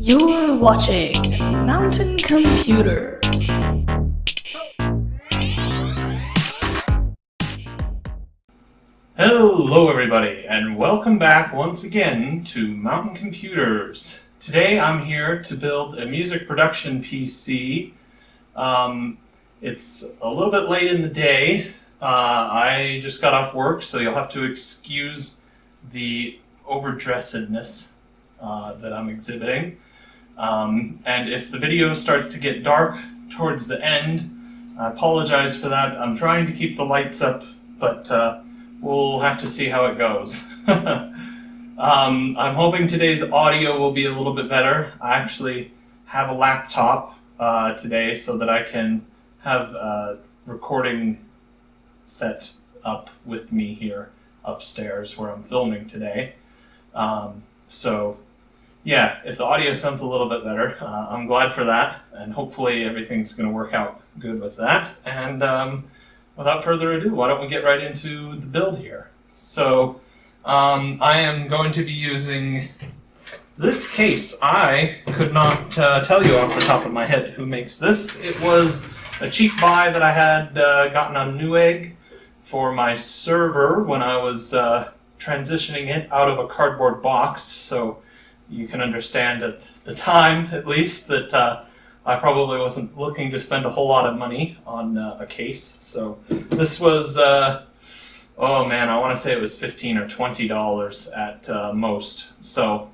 You're watching Mountain Computers. Hello everybody, and welcome back once again to Mountain Computers. Today I'm here to build a music production PC. It's a little bit late in the day. I just got off work, so you'll have to excuse the overdressedness that I'm exhibiting. And if the video starts to get dark towards the end, I apologize for that. I'm trying to keep the lights up, but we'll have to see how it goes. I'm hoping today's audio will be a little bit better. I actually have a laptop today so that I can have a recording set up with me here upstairs where I'm filming today. So yeah, if the audio sounds a little bit better, I'm glad for that, and hopefully everything's going to work out good with that. And without further ado, why don't we get right into the build here. So I am going to be using this case. I could not tell you off the top of my head who makes this. It was a cheap buy that I had gotten on Newegg for my server when I was transitioning it out of a cardboard box. So you can understand at the time, at least, that I probably wasn't looking to spend a whole lot of money on a case. So this was, oh man, I want to say it was $15 or $20 at most. So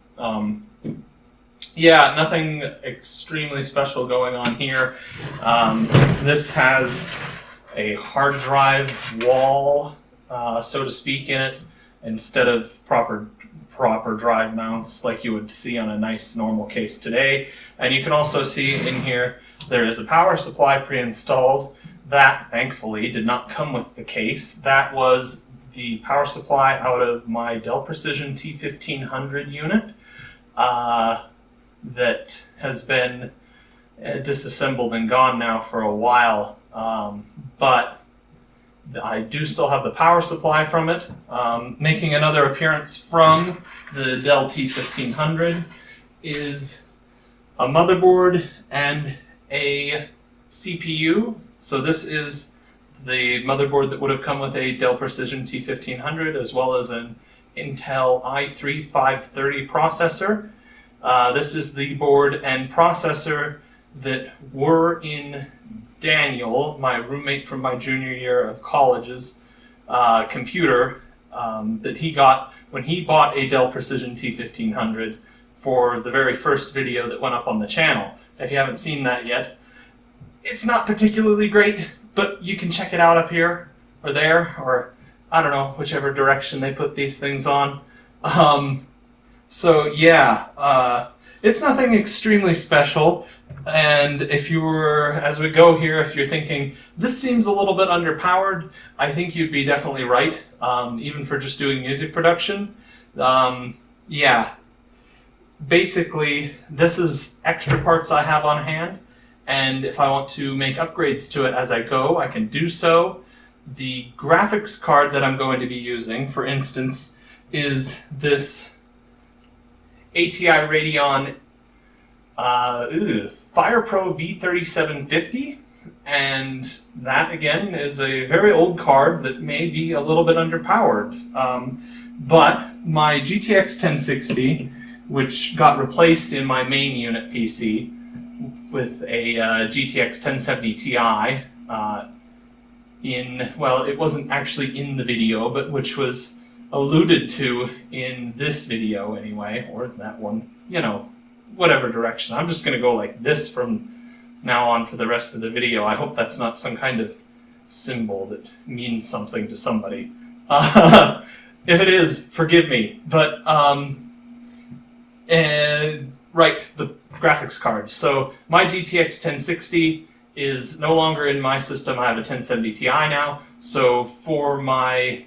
yeah, nothing extremely special going on here. This has a hard drive wall, so to speak, in it, instead of proper drive mounts like you would see on a nice normal case today. And you can also see in here there is a power supply pre-installed. That thankfully did not come with the case. That was the power supply out of my Dell Precision T1500 unit that has been disassembled and gone now for a while, but I do still have the power supply from it. Making another appearance from the Dell T1500 is a motherboard and a CPU. So this is the motherboard that would have come with a Dell Precision T1500, as well as an Intel i3-530 processor. This is the board and processor that were in Daniel, my roommate from my junior year of college's computer that he got when he bought a Dell Precision T1500 for the very first video that went up on the channel. If you haven't seen that yet, it's not particularly great, but you can check it out up here or there, or I don't know, whichever direction they put these things on. So yeah, it's nothing extremely special. And if you were, as we go here, if you're thinking, this seems a little bit underpowered, I think you'd be definitely right, even for just doing music production. Yeah, basically, this is extra parts I have on hand, and if I want to make upgrades to it as I go, I can do so. The graphics card that I'm going to be using, for instance, is this ATI Radeon FirePro V3750, and that again is a very old card that may be a little bit underpowered. But my GTX 1060, which got replaced in my main unit PC with a GTX 1070 Ti, well, it wasn't actually in the video, but which was alluded to in this video anyway, or that one, you know, whatever direction. I'm just going to go like this from now on for the rest of the video. I hope that's not some kind of symbol that means something to somebody. If it is, forgive me. But, right, the graphics card. So my GTX 1060 is no longer in my system. I have a 1070 Ti now. So for my,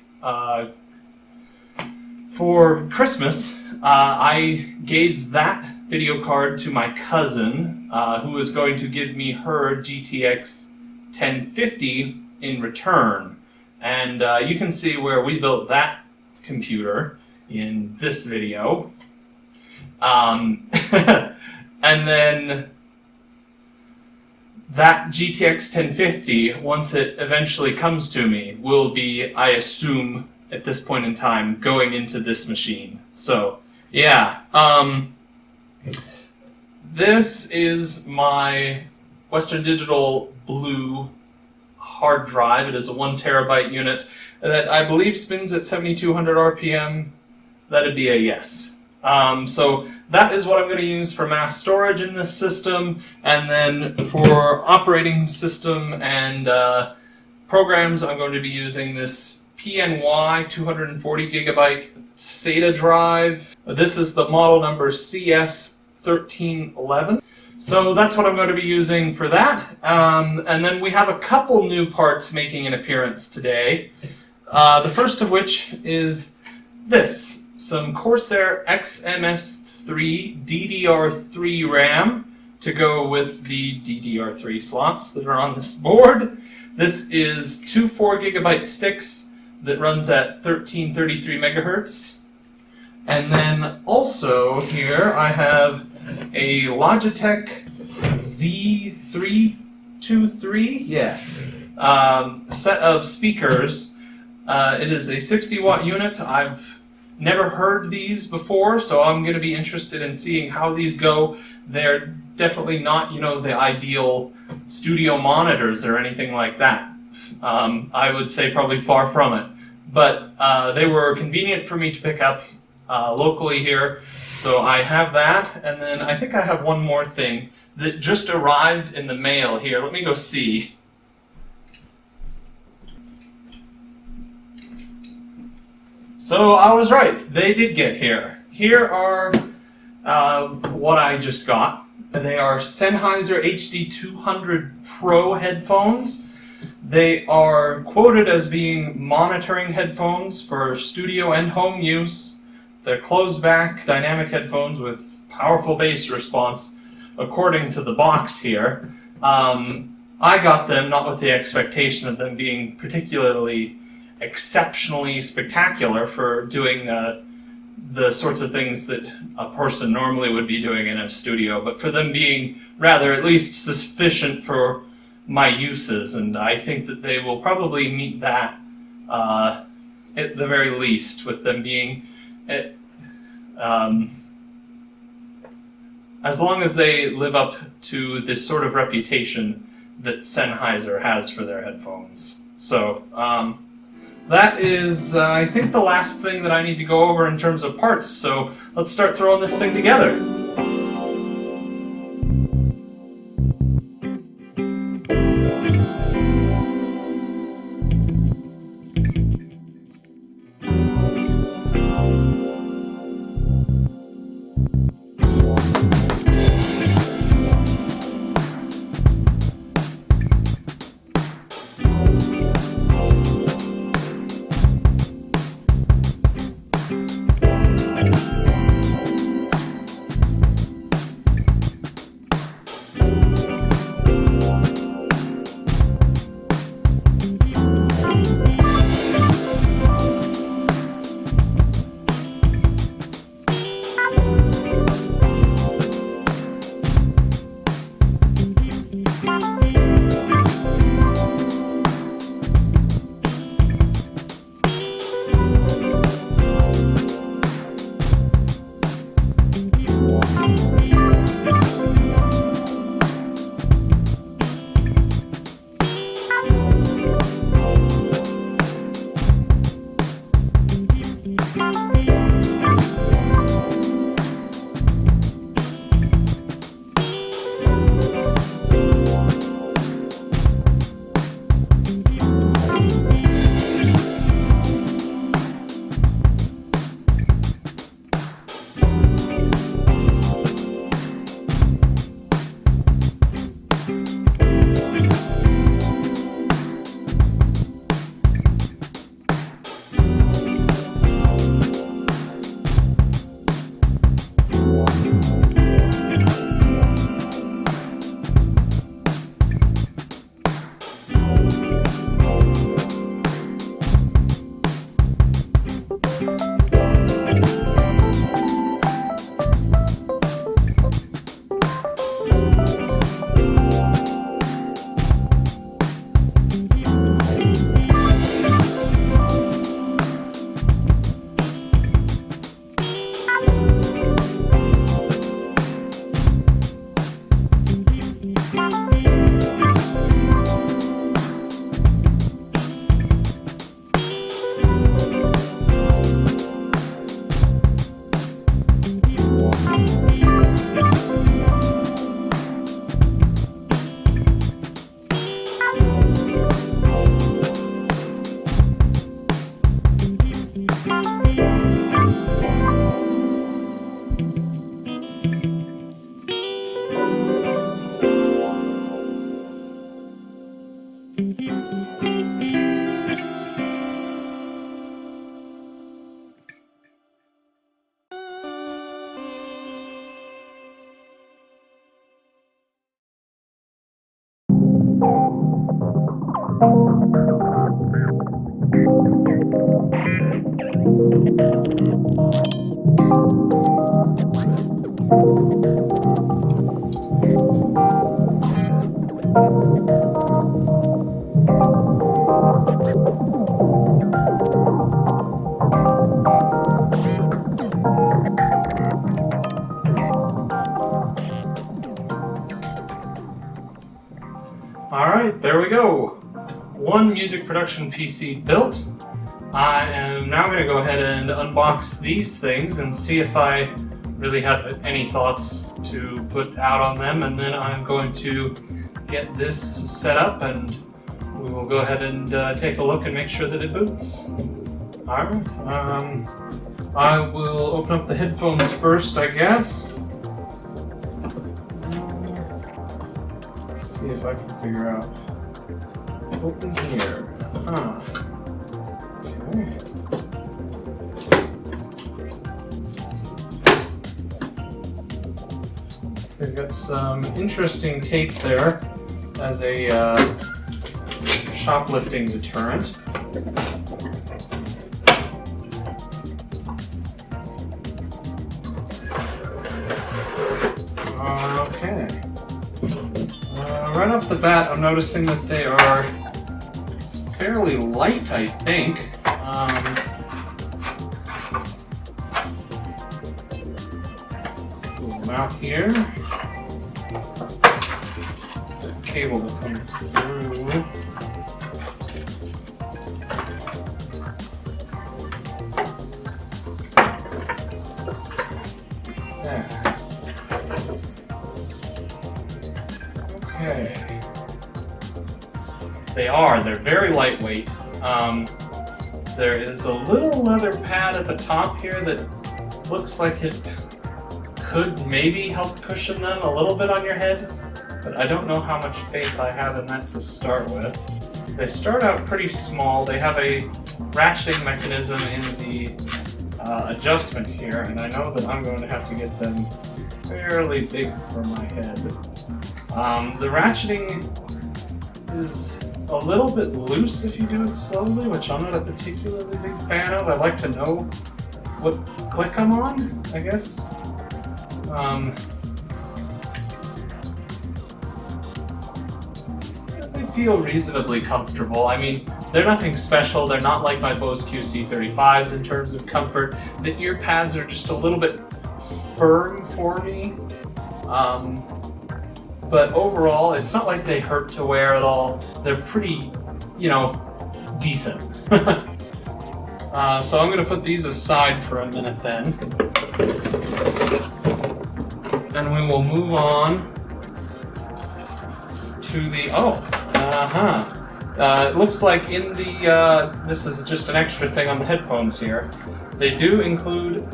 for Christmas, I gave that video card to my cousin, who was going to give me her GTX 1050 in return. And you can see where we built that computer in this video. And then that GTX 1050, once it eventually comes to me, will be, I assume, at this point in time, going into this machine. So, yeah. This is my Western Digital Blue hard drive. It is a 1 terabyte unit that I believe spins at 7,200 RPM. That'd be a yes. So that is what I'm going to use for mass storage in this system, and then for operating system and programs, I'm going to be using this PNY 240 gigabyte SATA drive. This is the model number CS1311. So that's what I'm going to be using for that. And then we have a couple new parts making an appearance today. The first of which is this. Some Corsair XMS3 DDR3 RAM to go with the DDR3 slots that are on this board. This is two 4 gigabyte sticks that runs at 1333 megahertz. And then also here I have a Logitech Z323, yes, set of speakers. It is a 60 watt unit. I've never heard these before, so I'm going to be interested in seeing how these go. They're definitely not, the ideal studio monitors or anything like that. I would say probably far from it. But they were convenient for me to pick up locally here, so I have that. And then I think I have one more thing that just arrived in the mail here. Let me go see. So I was right, they did get here. Here are what I just got. They are Sennheiser HD200 Pro headphones. They are quoted as being monitoring headphones for studio and home use. They're closed back dynamic headphones with powerful bass response, according to the box here. I got them not with the expectation of them being particularly exceptionally spectacular for doing the sorts of things that a person normally would be doing in a studio, but for them being rather at least sufficient for my uses, and I think that they will probably meet that at the very least, with them being as long as they live up to this sort of reputation that Sennheiser has for their headphones. So that is, I think, the last thing that I need to go over in terms of parts, so let's start throwing this thing together. Alright, there we go. One music production PC built. I am now going to go ahead and unbox these things and see if I really have any thoughts to put out on them, and then I'm going to get this set up and we will go ahead and take a look and make sure that it boots. Alright, I will open up the headphones first, I guess. See if I can figure out. Open here. Huh. Okay. They've got some interesting tape there as a shoplifting deterrent. Okay. Right off the bat, I'm noticing that they are fairly light, I think. Pull them out here. The cable that comes through. There. Okay. They're very lightweight. There is a little leather pad at the top here that looks like it could maybe help cushion them a little bit on your head, but I don't know how much faith I have in that to start with. They start out pretty small. They have a ratcheting mechanism in the adjustment here, and I know that I'm going to have to get them fairly big for my head. The ratcheting is a little bit loose if you do it slowly, which I'm not a particularly big fan of. I like to know what click I'm on, I guess. They feel reasonably comfortable. I mean, they're nothing special. They're not like my Bose QC35s in terms of comfort. The ear pads are just a little bit firm for me. But overall, it's not like they hurt to wear at all. They're pretty, decent. So I'm going to put these aside for a minute then. And we will move on to the, it looks like in the, this is just an extra thing on the headphones here. They do include,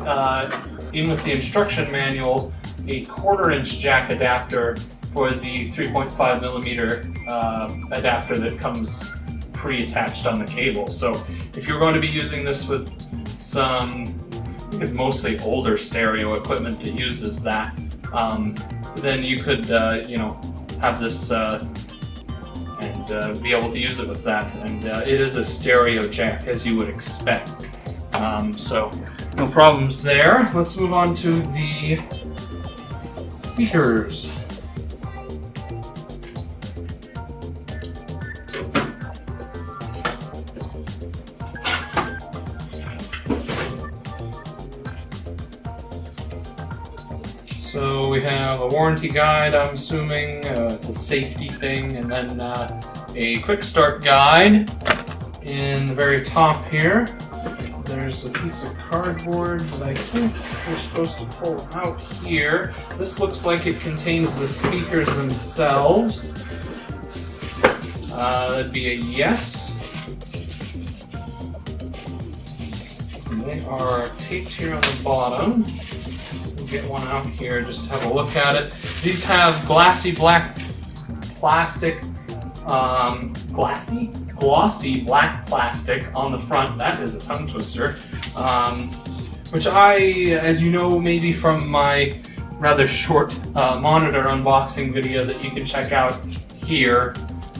in with the instruction manual, a 1/4-inch jack adapter for the 3.5mm adapter that comes pre-attached on the cable. So if you're going to be using this with some, I think it's mostly older stereo equipment that uses that, then you could, have this and be able to use it with that. And it is a stereo jack, as you would expect. So no problems there. Let's move on to the speakers. So we have a warranty guide, I'm assuming, it's a safety thing, and then a quick start guide in the very top here. There's a piece of cardboard that I think we're supposed to pull out here. This looks like it contains the speakers themselves. That'd be a yes. And they are taped here on the bottom. Get one out here just to have a look at it. These have glossy black plastic, glossy black plastic on the front. That is a tongue twister. Which I, as you know, maybe from my rather short monitor unboxing video that you can check out here,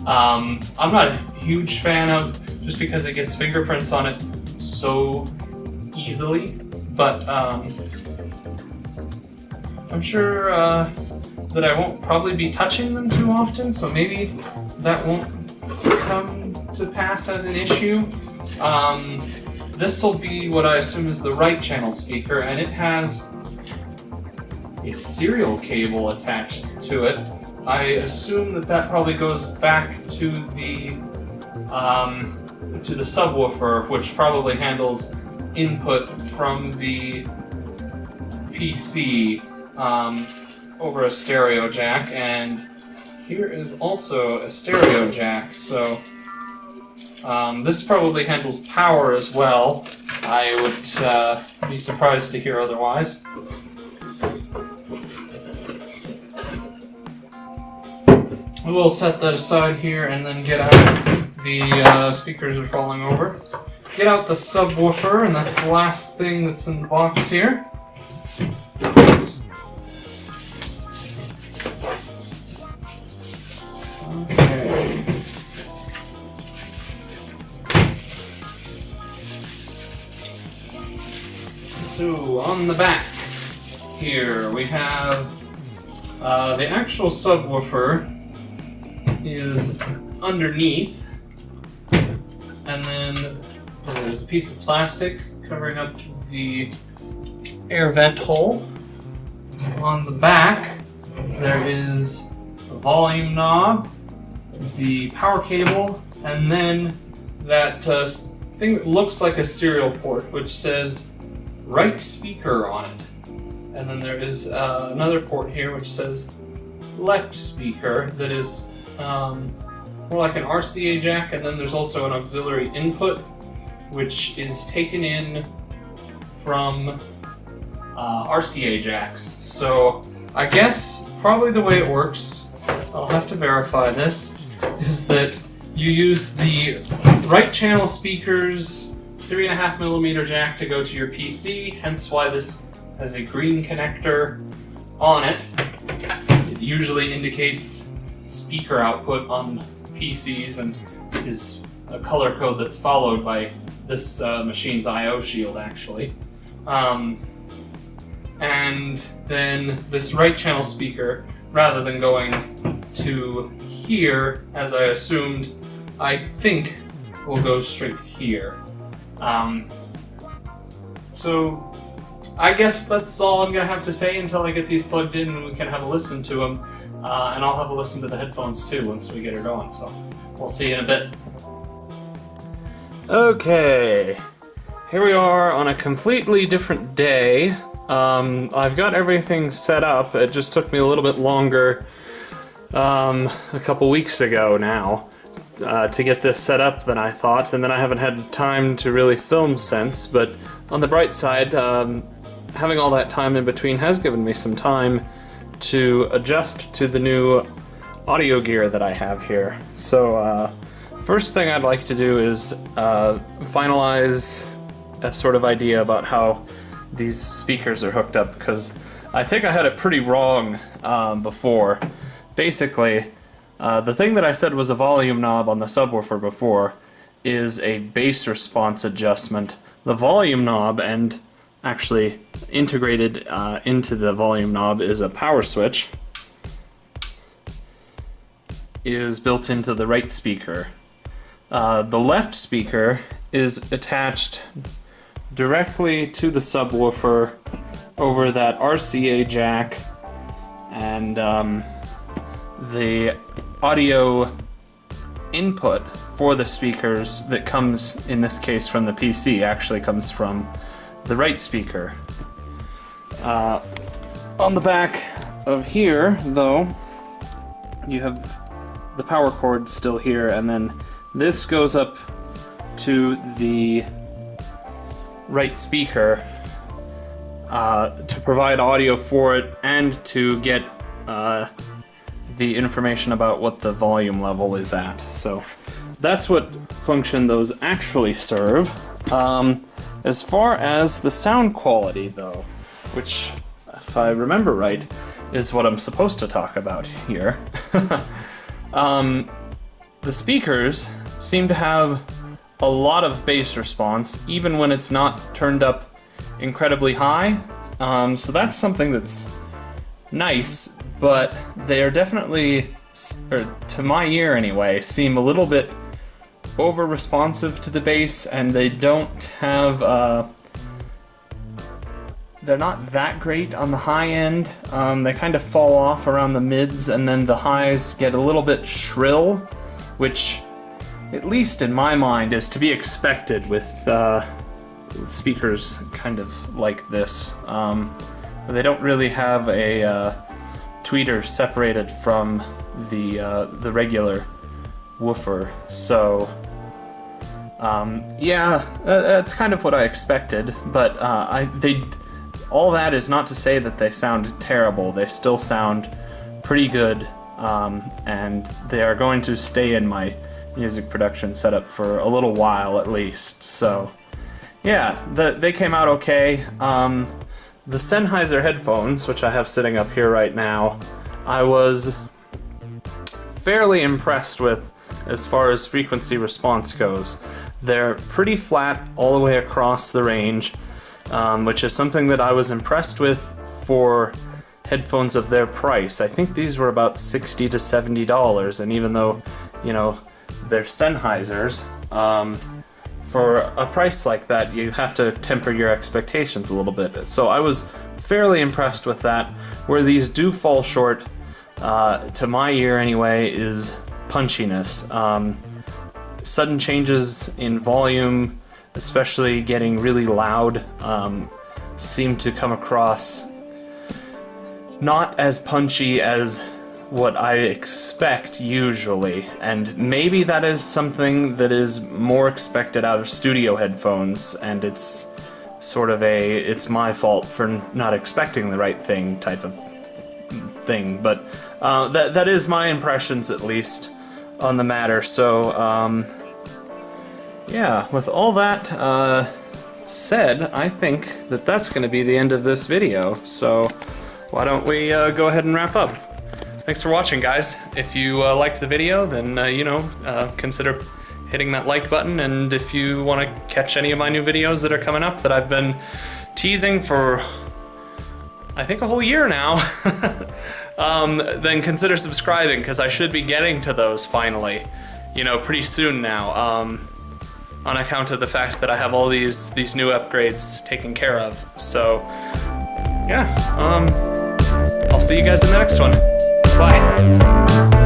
I'm not a huge fan of, just because it gets fingerprints on it so easily. but I'm sure that I won't probably be touching them too often, so maybe that won't come to pass as an issue. This will be what I assume is the right channel speaker, and it has a serial cable attached to it. I assume that that probably goes back to the subwoofer, which probably handles input from the PC over a stereo jack, and here is also a stereo jack, so this probably handles power as well. I would be surprised to hear otherwise. We'll set that aside here and then get out the speakers are falling over. Get out the subwoofer, and that's the last thing that's in the box here. Okay. So, on the back here we have the actual subwoofer is underneath, and then there's a piece of plastic covering up the air vent hole. On the back there is a volume knob, the power cable, and then that thing that looks like a serial port which says right speaker on it. And then there is another port here which says left speaker that is more like an RCA jack, and then there's also an auxiliary input which is taken in from RCA jacks. So I guess probably the way it works, I'll have to verify this, is that you use the right channel speaker's 3.5mm jack to go to your PC, hence why this has a green connector on it. It usually indicates speaker output on PCs and is a color code that's followed by this machine's I/O shield, actually. And then this right channel speaker, rather than going to here, as I assumed, I think will go straight here. So I guess that's all I'm gonna have to say until I get these plugged in and we can have a listen to them. And I'll have a listen to the headphones too once we get her going, so we'll see you in a bit. Okay, here we are on a completely different day. I've got everything set up. It just took me a little bit longer a couple weeks ago now to get this set up than I thought, and then I haven't had time to really film since, but on the bright side, having all that time in between has given me some time to adjust to the new audio gear that I have here. So first thing I'd like to do is finalize a sort of idea about how these speakers are hooked up, because I think I had it pretty wrong before. Basically, the thing that I said was a volume knob on the subwoofer before is a bass response adjustment. The volume knob, and actually integrated into the volume knob is a power switch, is built into the right speaker. The left speaker is attached directly to the subwoofer over that RCA jack, and the audio input for the speakers that comes, in this case, from the PC actually comes from the right speaker. On the back of here, though, you have the power cord still here, and then this goes up to the right speaker to provide audio for it and to get the information about what the volume level is at. So that's what function those actually serve. As far as the sound quality, though, which, if I remember right, is what I'm supposed to talk about here, the speakers seem to have a lot of bass response, even when it's not turned up incredibly high. So that's something that's nice, but they are definitely, or to my ear anyway, seem a little bit over responsive to the bass, and they don't have they're not that great on the high end. They kind of fall off around the mids, and then the highs get a little bit shrill, which, at least in my mind, is to be expected with speakers kind of like this. They don't really have a tweeter separated from the regular woofer, so yeah, that's kind of what I expected. But all that is not to say that they sound terrible. They still sound pretty good, and they are going to stay in my music production setup for a little while at least. So yeah, they came out okay. The Sennheiser headphones, which I have sitting up here right now, I was fairly impressed with as far as frequency response goes. They're pretty flat all the way across the range, which is something that I was impressed with for headphones of their price. I think these were about $60 to $70, and even though, you know, they're Sennheisers, for a price like that, you have to temper your expectations a little bit. So I was fairly impressed with that. Where these do fall short, to my ear anyway, is punchiness. Sudden changes in volume, especially getting really loud, seem to come across not as punchy as what I expect usually, and maybe that is something that is more expected out of studio headphones, and it's sort of it's my fault for not expecting the right thing type of thing, but that is my impressions, at least, on the matter. So yeah, with all that said, I think that that's going to be the end of this video, so why don't we go ahead and wrap up. Thanks for watching, guys. If you liked the video, then consider hitting that like button, and if you want to catch any of my new videos that are coming up that I've been teasing for, I think, a whole year now, then consider subscribing, because I should be getting to those finally, pretty soon now, on account of the fact that I have all these new upgrades taken care of. So yeah, I'll see you guys in the next one. Bye.